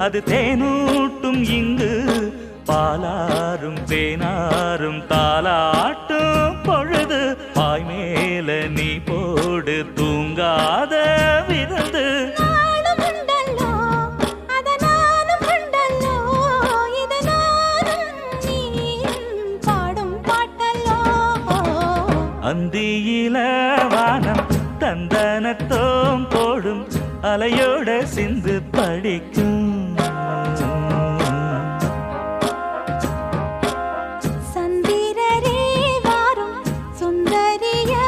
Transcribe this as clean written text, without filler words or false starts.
அது தேனூட்டும் இங்கு பாலாரும் தேனாரும் தாலாட்டும் பொழுது பாய் மேல நீ போடு தூங்காத விருந்து அந்தியில வானம் தந்தனத்தோம் போடும் அலையோட சிந்து படிக்கும்